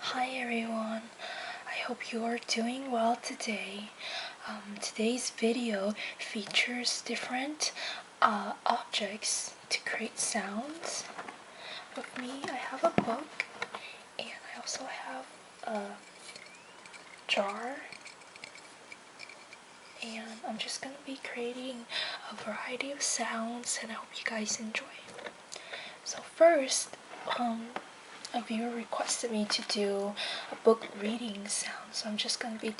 Hi everyone, I hope you are doing well today. Today's video features different objects to create sounds. With me, I have a book and I also have a jar, and I'm just going to be creating a variety of sounds and I hope you guys enjoy. So first, a viewer requested me to do a book reading sound, so I'm just going to be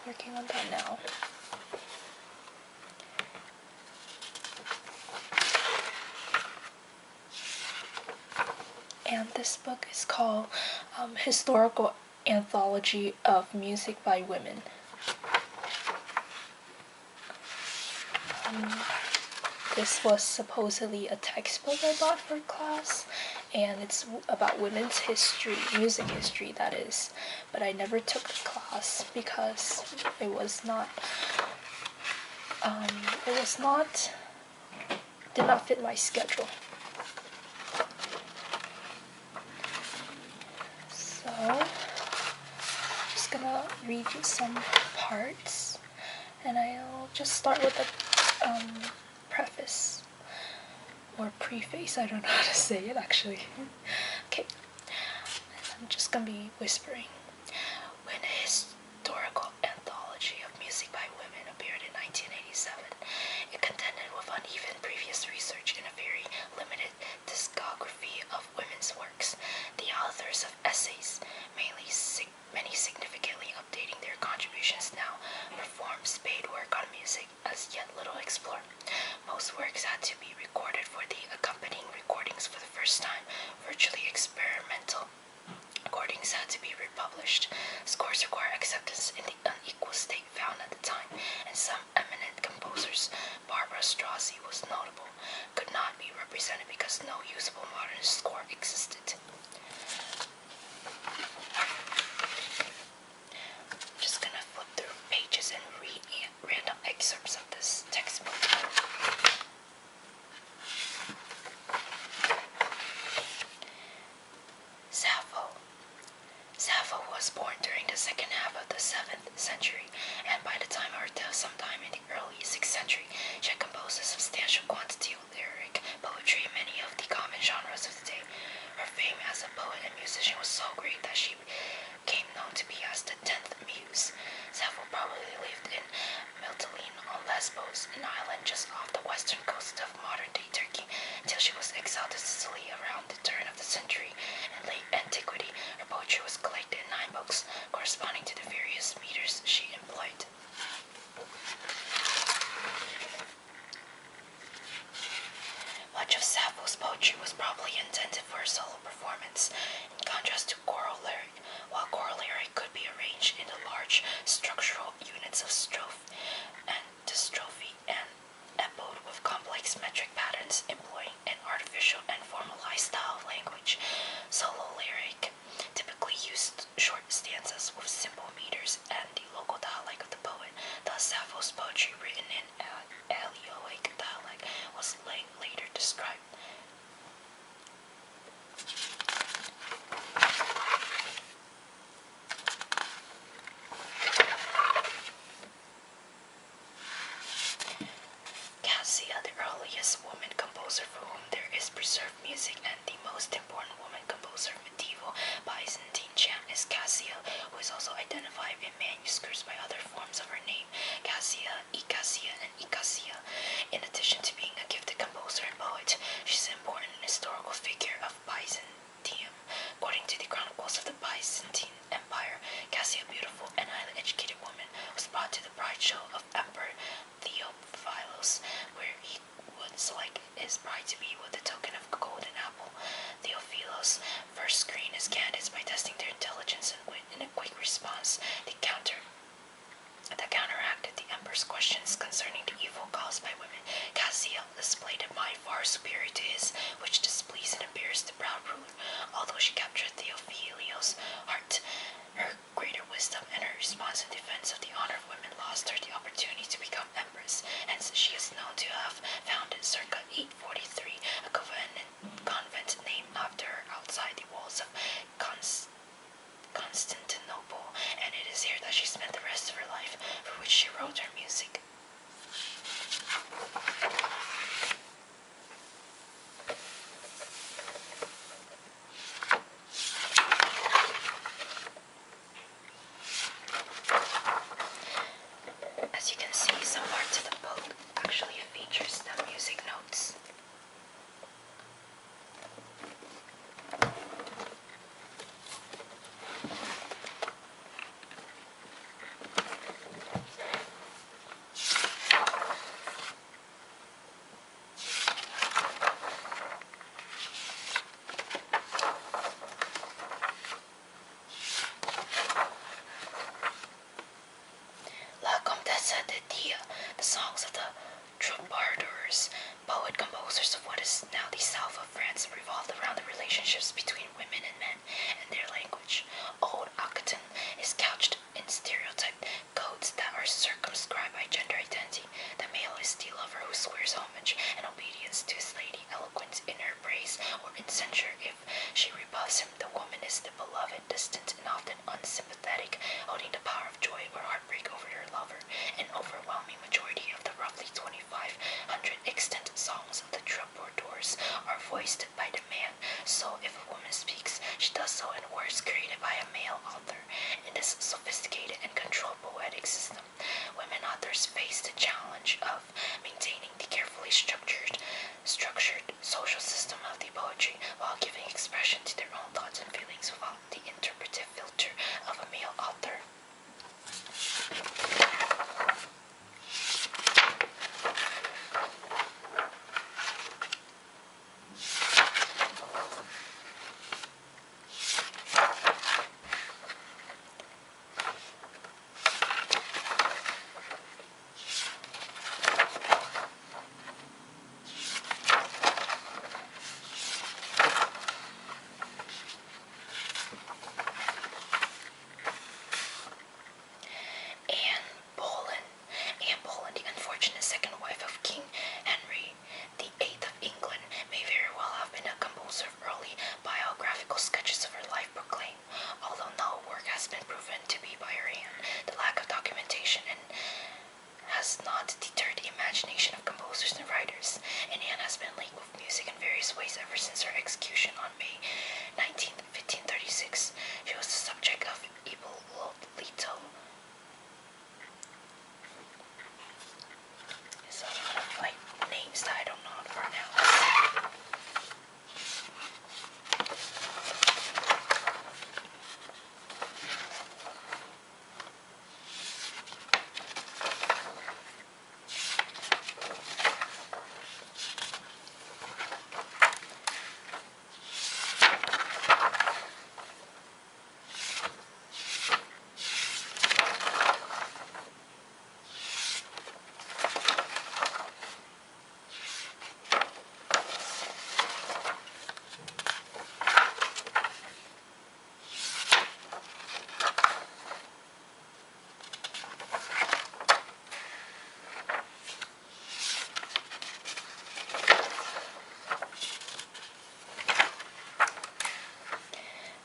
working on that now. And this book is called Historical Anthology of Music by Women. This was supposedly a textbook I bought for class, and it's about women's history, music history that is, but I never took the class because it did not fit my schedule. So, I'm just gonna read you some parts, and I'll just start with a preface or preface. I don't know how to say it actually. Okay, I'm just gonna be whispering. When a historical anthology of music by women appeared in 1987, it contended with uneven previous research and a very limited discography of women's works. The authors of essays, many significantly updating their contributions now, performed spade work on music as yet little explored. Most works had to be recorded for the accompanying recordings for the first time. Virtually experimental recordings had to be republished. Scores require acceptance in the unequal state found at the time, and some eminent composers, Barbara Strozzi was notable, could not be represented because no usable modern score existed. I'm just gonna flip through pages and read random excerpts of this textbook. Sappho was born during the second half of the 7th century, and by the time of her death sometime in the early 6th century, she had composed a substantial quantity of lyric poetry in many of the common genres of the day. Her fame as a poet and musician was so great that she became known to be as the 10th muse. Sappho probably lived in Mytilene on Lesbos, an island just off the western coast of modern-day Turkey, until she was exiled to Sicily around the turn of the century. In late antiquity, her poetry was collected in 9 books, corresponding to the various meters she employed. Much of Sappho's poetry was probably intended for a solo performance, in contrast to choral lyric. While choral lyric could be arranged into large structural units of strophe and distrophe and echoed with complex metric patterns employing an artificial and formalized style of language, solo lyric typically used short stanzas with simple meters and the local dialect of the poet. Thus, Sappho's poetry written in Eleoic dialect was later described. Cassia, the earliest woman composer for whom there is preserved music and the most important woman composer of medieval Byzantine chant, is Cassia, who is also identified in manuscripts by other forms of her name, Cassia, Icassia, and Icassia. In addition to being a gifted composer and poet, she's an important historical figure of Byzantium. According to the chronicles of the Byzantine Empire, Cassia, a beautiful and highly educated woman, was brought to the bride show of Emperor Theophilos, where he would select his bride to be with the token of a golden apple. Theophilos first screened his candidates by testing their intelligence and wit. In a quick response, that counteracted the emperor's questions concerning the evil caused by women. Cassia displayed a mind far superior to his, which displeased and embarrassed the proud ruler. Although she captured Theophilus' heart is the beloved, distant, and often unsympathetic, holding the power of joy or heartbreak over her lover. An overwhelming majority of the roughly 2,500 extant songs of the troubadours are voiced by the man, so if a woman speaks, she does so in words created by a male author. In this sophisticated and controlled poetic system, women authors face the challenge of maintaining the carefully structured social system of the poetry while giving expression to their own thoughts and feelings without the interpretive filter of a male author. Anne Boleyn, the unfortunate second wife of King Henry VIII of England, may very well have been a composer of early biographical sketches of her life proclaim. Although no work has been proven to be by her hand, the lack of documentation has not deterred the imagination of composers and writers, and Anne has been linked with music in various ways ever since her execution on May 19, 1536. She was the subject of Ippolito. So a lot of like names that I don't know how to pronounce.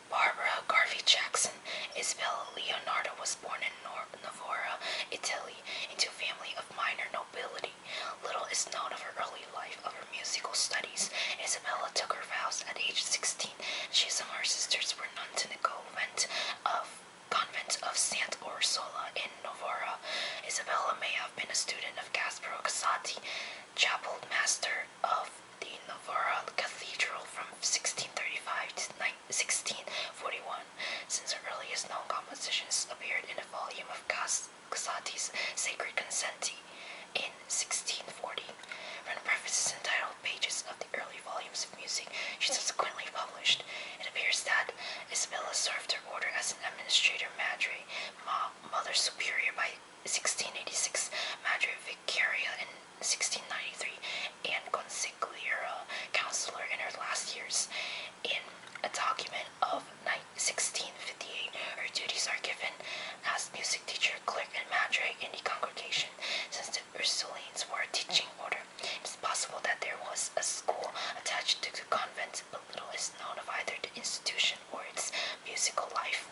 Barbara Garvey Jackson. Isabella Leonardo was born in Novara, Italy, into a family of minor nobility. Little is known of her early life, of her musical studies. Isabella took her vows at age 16. She and some of her sisters were nuns in the convent of Santa Orsola in Novara. Isabella may have been a student of Gasparo Casati, chapel master of the Novara Cathedral from 1635 to 1641, since her earliest known compositions appeared in a volume of Casati's Sacred Consenti in 1640. From the prefaces entitled Pages of the Early Volumes of Music she subsequently published, it appears that Isabella served her order as an administrator madre, mother superior by 1686, madre vicaria in 1693, and consigliera counselor in her last years. In a document of 1658, her duties are given as music teacher, clerk, and madre in the congregation. Since the Ursulines were a teaching order, it is possible that there was a school attached to the convent, but little is known of either the institution or its musical life.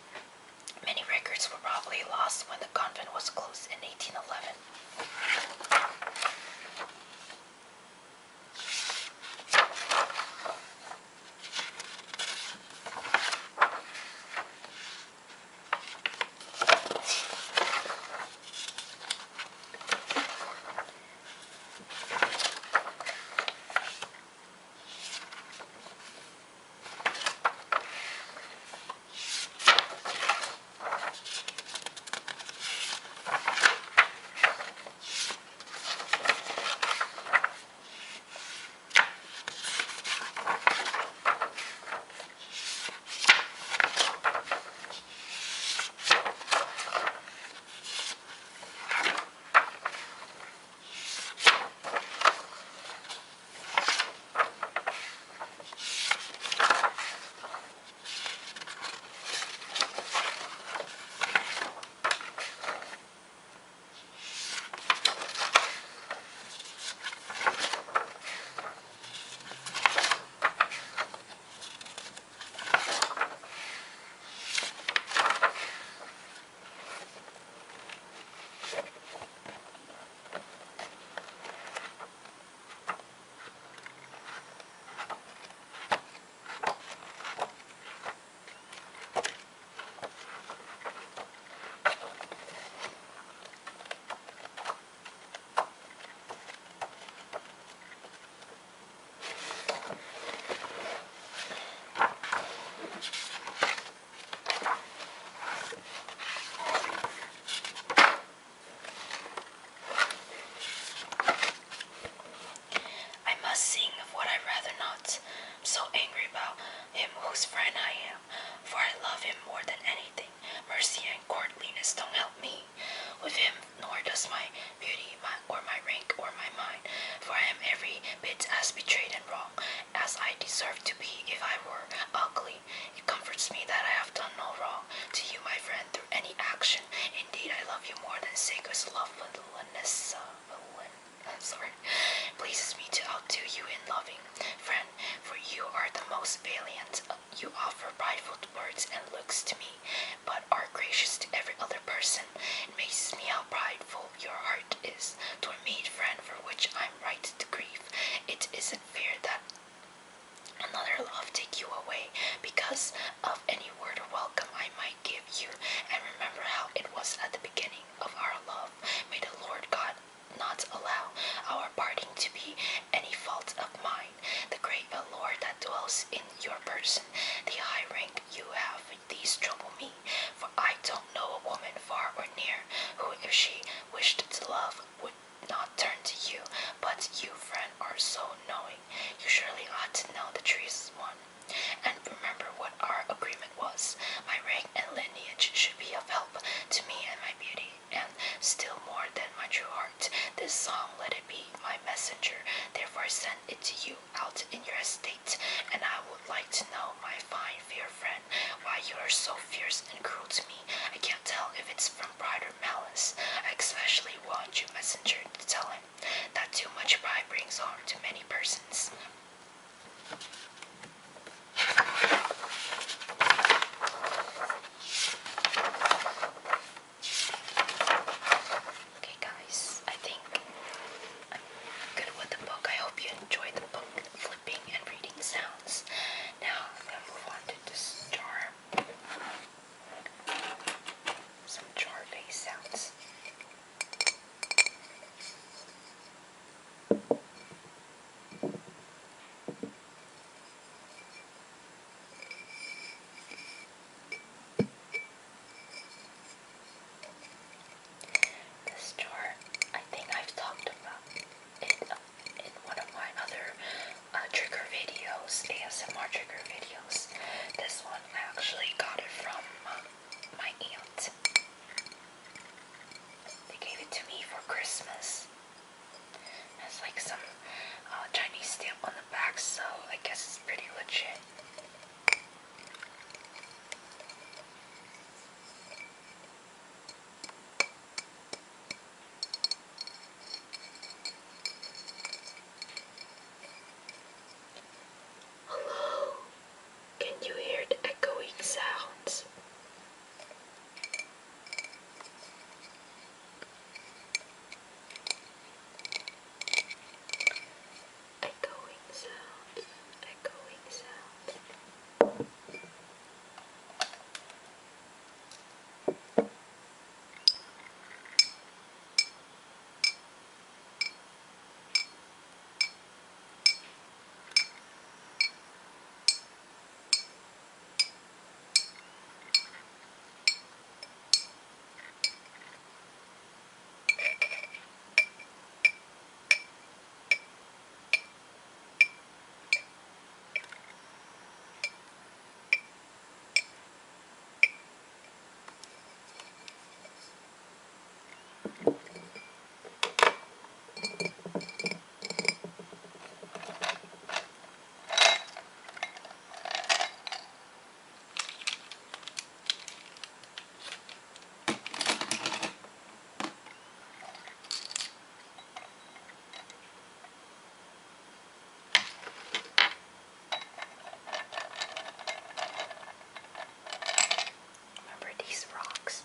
Many records were probably lost when the convent was closed in 1811. looks to me, but are gracious to every other person. It amazes me how prideful your heart is toward me, friend, for which I'm right to grieve. It isn't fair that another love take you away because of any word of welcome I might give you, and remember how it was at the beginning of our love. May the Lord God not allow our parting to be any fault of mine. The great Lord that dwells in your person, the high rank you have, these trouble me, for I don't know a woman far or near, who if she wished to love would not turn to you, but you, friend, are so knowing. You surely ought to know the truest one. And remember what our agreement was. My rank and lineage should be of help to me and my beauty, and still more than my true heart. This song let it be my messenger, therefore send it to you out in your estate. And I would like to know, my fine fair friend, why you are so fierce and cruel to me. I can't tell if it's from pride or malice. I especially want you, messenger, to tell him that too much pride brings harm to many persons. Okay guys, I think I'm good with the book. I hope you enjoyed the book flipping and reading sounds. Now I'm going to move on to this jar. Some jar-based sounds. This jar, I think I've talked about it in one of my other trigger videos, ASMR trigger videos. This one, I actually got it from my aunt. They gave it to me for Christmas. It has like some Chinese stamp on the back, so I guess it's pretty legit. Hello, can you hear the echoing sounds? Echoing sounds, echoing sounds. Remember these rocks?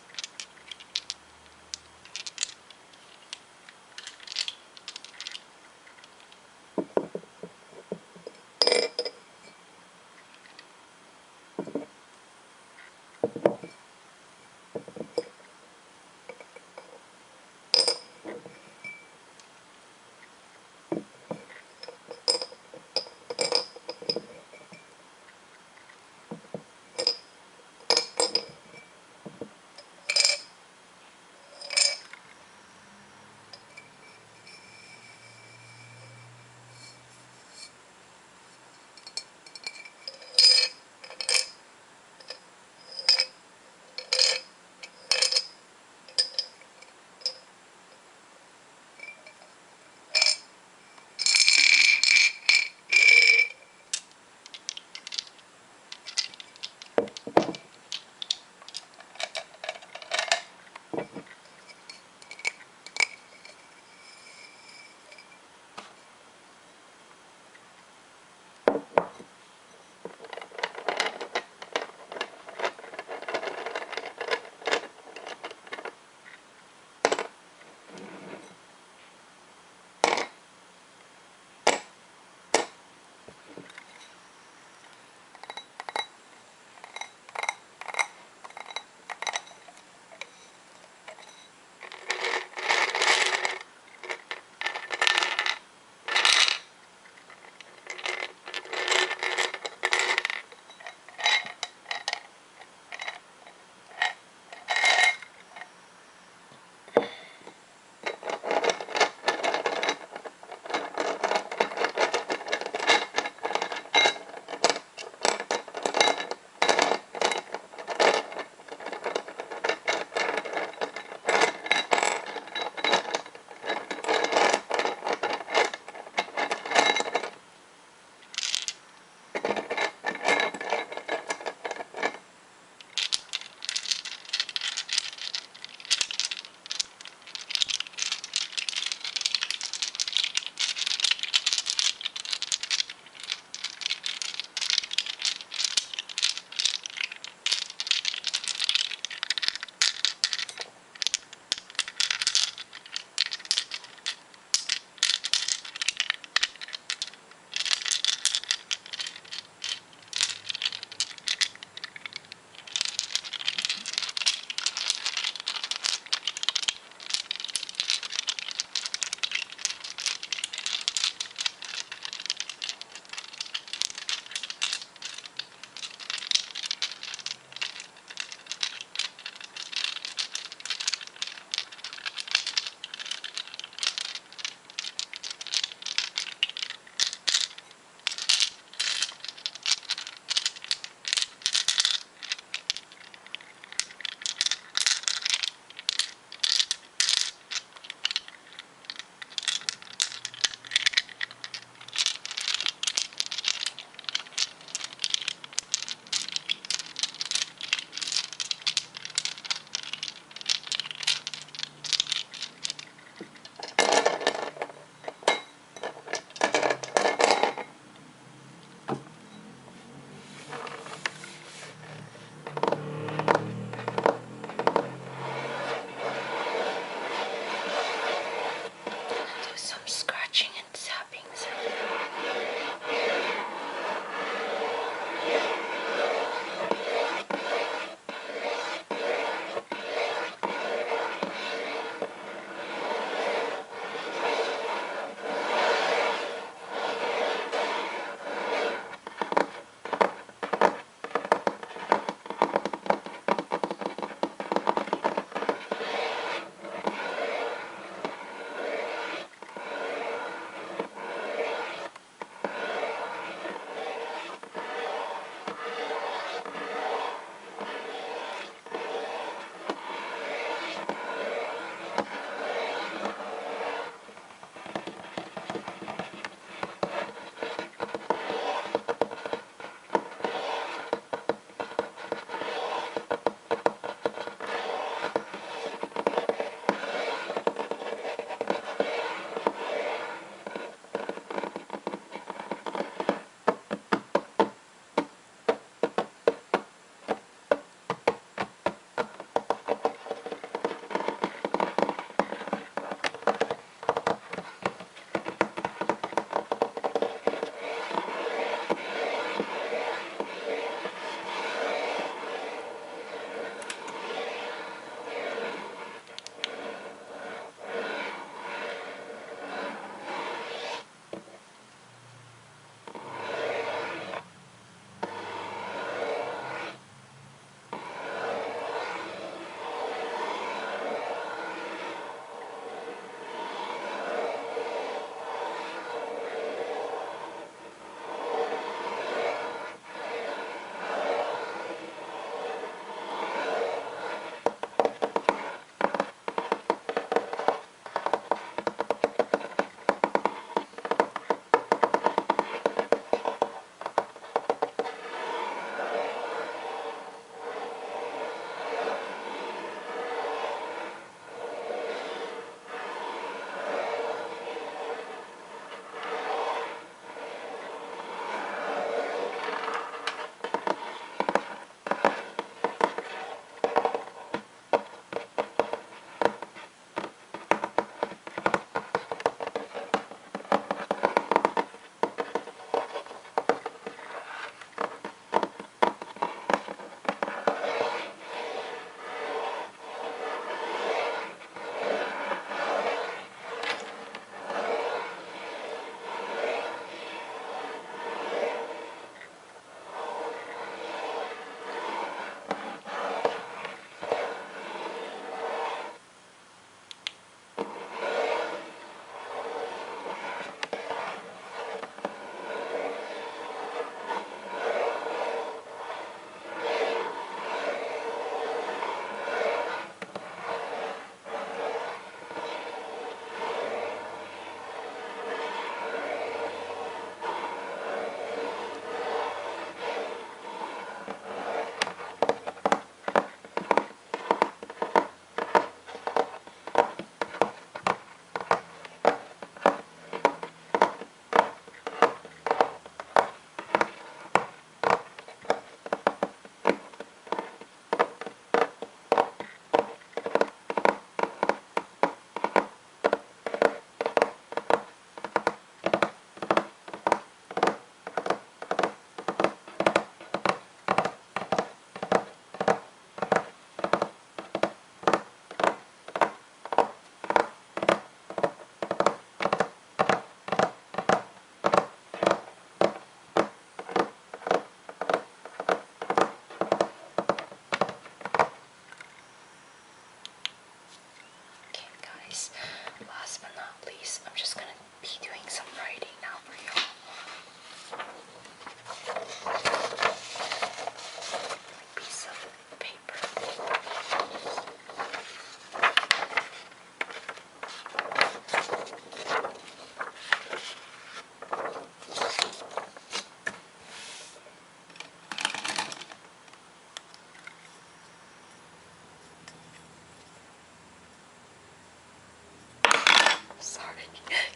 Sorry,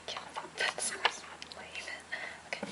can't put that sounds lame. Okay.